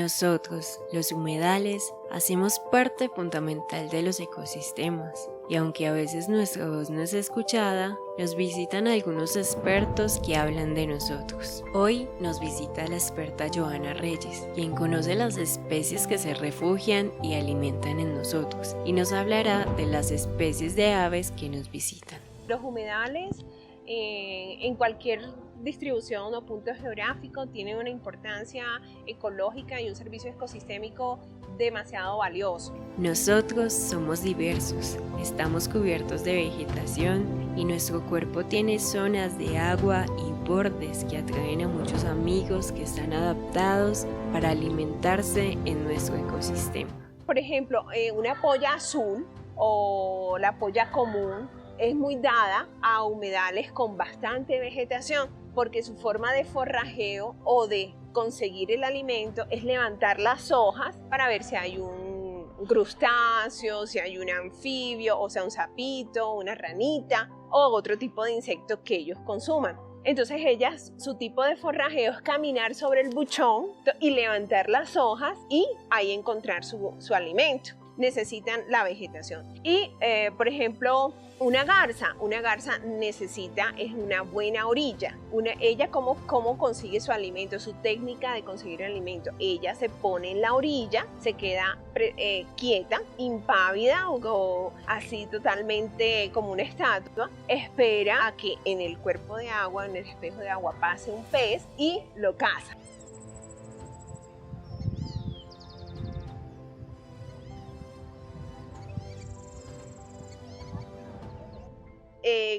Nosotros, los humedales, hacemos parte fundamental de los ecosistemas y aunque a veces nuestra voz no es escuchada, nos visitan algunos expertos que hablan de nosotros. Hoy nos visita la experta Johanna Reyes, quien conoce las especies que se refugian y alimentan en nosotros y nos hablará de las especies de aves que nos visitan. Los humedales en cualquier distribución o punto geográfico tienen una importancia ecológica y un servicio ecosistémico demasiado valioso. Nosotros somos diversos, estamos cubiertos de vegetación y nuestro cuerpo tiene zonas de agua y bordes que atraen a muchos amigos que están adaptados para alimentarse en nuestro ecosistema. Por ejemplo, una polla azul o la polla común es muy dada a humedales con bastante vegetación porque su forma de forrajeo o de conseguir el alimento es levantar las hojas para ver si hay un crustáceo, si hay un anfibio, o sea un sapito, una ranita o otro tipo de insecto que ellos consuman. Entonces ellas, su tipo de forrajeo es caminar sobre el buchón y levantar las hojas y ahí encontrar su alimento. Necesitan la vegetación. Y por ejemplo, una garza necesita es una buena orilla. Ella cómo consigue su alimento, su técnica de conseguir el alimento. Ella se pone en la orilla, se queda quieta, impávida o así totalmente como una estatua. Espera a que en el cuerpo de agua, en el espejo de agua, pase un pez y lo caza.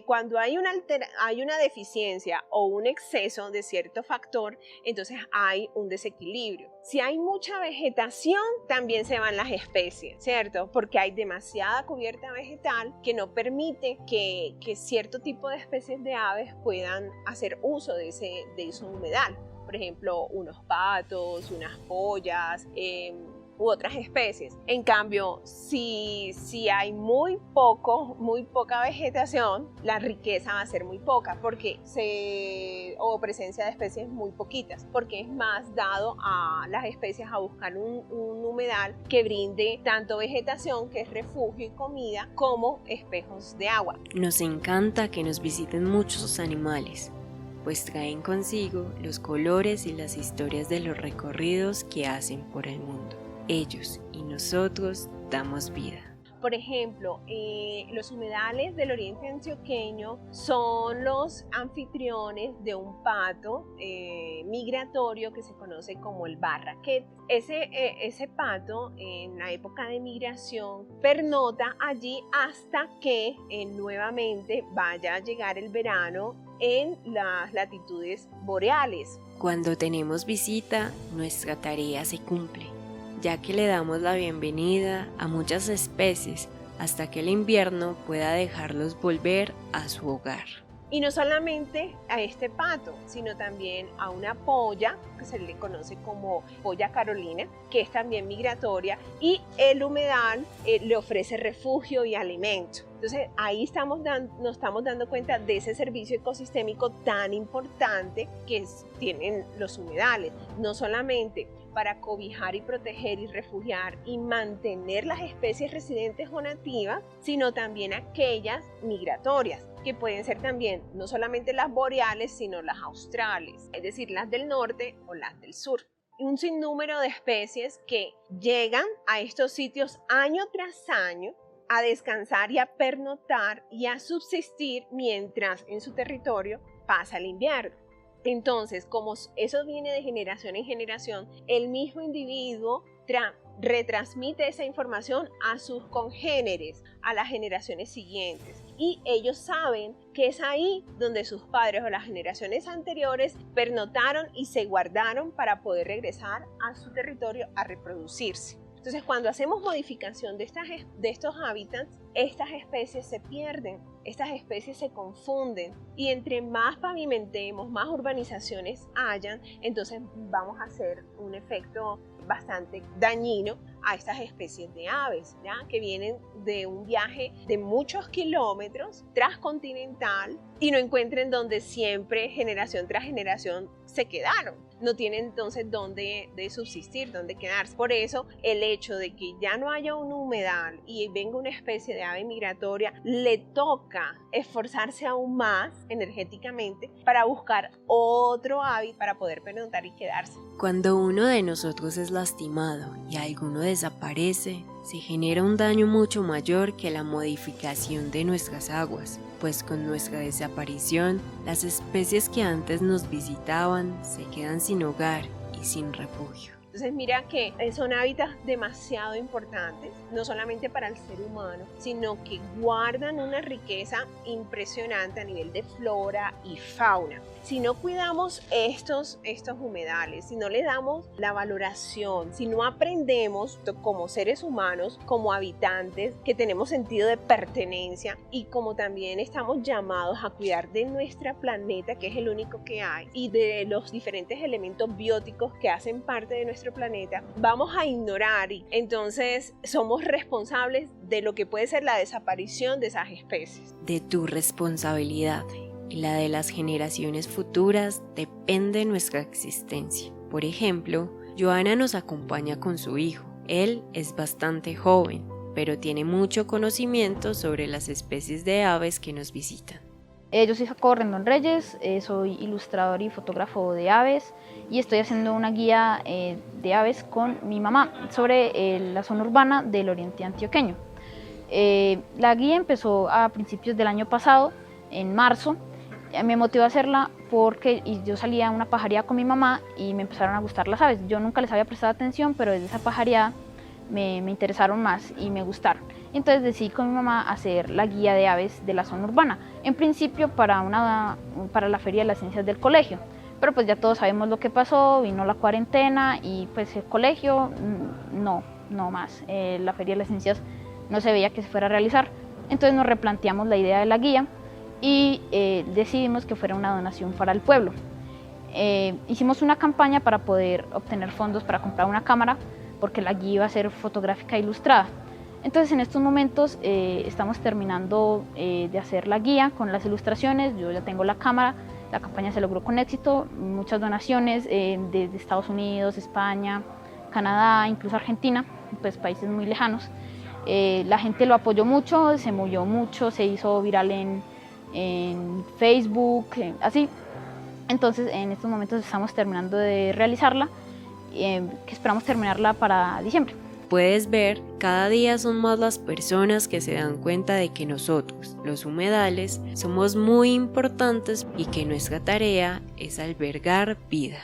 Cuando hay una deficiencia o un exceso de cierto factor, entonces hay un desequilibrio. Si hay mucha vegetación, también se van las especies, ¿cierto? Porque hay demasiada cubierta vegetal que no permite que cierto tipo de especies de aves puedan hacer uso de ese humedal. Por ejemplo, unos patos, unas pollas, u otras especies. En cambio, si hay muy poca vegetación, la riqueza va a ser muy poca o presencia de especies muy poquitas, porque es más dado a las especies a buscar un humedal que brinde tanto vegetación, que es refugio y comida, como espejos de agua. Nos encanta que nos visiten muchos animales, pues traen consigo los colores y las historias de los recorridos que hacen por el mundo. Ellos y nosotros damos vida. Por ejemplo, los humedales del oriente antioqueño son los anfitriones de un pato migratorio que se conoce como el barraquete. Ese pato en la época de migración pernota allí hasta que nuevamente vaya a llegar el verano en las latitudes boreales. Cuando tenemos visita, nuestra tarea se cumple, ya que le damos la bienvenida a muchas especies hasta que el invierno pueda dejarlos volver a su hogar. Y no solamente a este pato, sino también a una polla, que se le conoce como polla carolina, que es también migratoria, y el humedal le ofrece refugio y alimento. Entonces ahí nos estamos dando cuenta de ese servicio ecosistémico tan importante que tienen los humedales, no solamente para cobijar y proteger y refugiar y mantener las especies residentes o nativas, sino también aquellas migratorias, que pueden ser también no solamente las boreales, sino las australes, es decir, las del norte o las del sur. Un sinnúmero de especies que llegan a estos sitios año tras año a descansar y a pernoctar y a subsistir mientras en su territorio pasa el invierno. Entonces, como eso viene de generación en generación, el mismo individuo retransmite esa información a sus congéneres, a las generaciones siguientes. Y ellos saben que es ahí donde sus padres o las generaciones anteriores pernotaron y se guardaron para poder regresar a su territorio a reproducirse. Entonces, cuando hacemos modificación de estos hábitats, estas especies se pierden, estas especies se confunden y entre más pavimentemos, más urbanizaciones hayan, entonces vamos a hacer un efecto bastante dañino a estas especies de aves, ¿ya? Que vienen de un viaje de muchos kilómetros transcontinental y no encuentren donde siempre, generación tras generación, se quedaron. no tienen entonces dónde de subsistir, dónde quedarse. Por eso el hecho de que ya no haya un humedal y venga una especie de ave migratoria, le toca esforzarse aún más energéticamente para buscar otro hábitat para poder pernoctar y quedarse. Cuando uno de nosotros es lastimado y alguno desaparece, se genera un daño mucho mayor que la modificación de nuestras aguas, pues con nuestra desaparición, las especies que antes nos visitaban se quedan sin hogar y sin refugio. Entonces mira que son hábitats demasiado importantes, no solamente para el ser humano, sino que guardan una riqueza impresionante a nivel de flora y fauna. Si no cuidamos estos humedales, si no le damos la valoración, si no aprendemos como seres humanos, como habitantes, que tenemos sentido de pertenencia y como también estamos llamados a cuidar de nuestro planeta, que es el único que hay, y de los diferentes elementos bióticos que hacen parte de nuestro planeta, vamos a ignorar y entonces somos responsables de lo que puede ser la desaparición de esas especies. De tu responsabilidad y la de las generaciones futuras depende nuestra existencia. Por ejemplo, Joana nos acompaña con su hijo. Él es bastante joven, pero tiene mucho conocimiento sobre las especies de aves que nos visitan. Yo soy Jacobo Rendón Reyes, soy ilustrador y fotógrafo de aves y estoy haciendo una guía de aves con mi mamá sobre la zona urbana del oriente antioqueño. La guía empezó a principios del año pasado, en marzo. Me motivó a hacerla porque yo salía a una pajareada con mi mamá y me empezaron a gustar las aves. Yo nunca les había prestado atención, pero desde esa pajareada me interesaron más y me gustaron. Entonces decidí con mi mamá hacer la guía de aves de la zona urbana, en principio para la Feria de las Ciencias del colegio, pero pues ya todos sabemos lo que pasó, vino la cuarentena y pues el colegio no más, la Feria de las Ciencias no se veía que se fuera a realizar, entonces nos replanteamos la idea de la guía y decidimos que fuera una donación para el pueblo. Hicimos una campaña para poder obtener fondos para comprar una cámara, porque la guía iba a ser fotográfica e ilustrada. Entonces en estos momentos estamos terminando de hacer la guía con las ilustraciones, yo ya tengo la cámara, la campaña se logró con éxito, muchas donaciones desde Estados Unidos, España, Canadá, incluso Argentina, pues países muy lejanos. La gente lo apoyó mucho, se movió mucho, se hizo viral en Facebook, así. Entonces en estos momentos estamos terminando de realizarla, que esperamos terminarla para diciembre. Puedes ver, cada día son más las personas que se dan cuenta de que nosotros, los humedales, somos muy importantes y que nuestra tarea es albergar vida.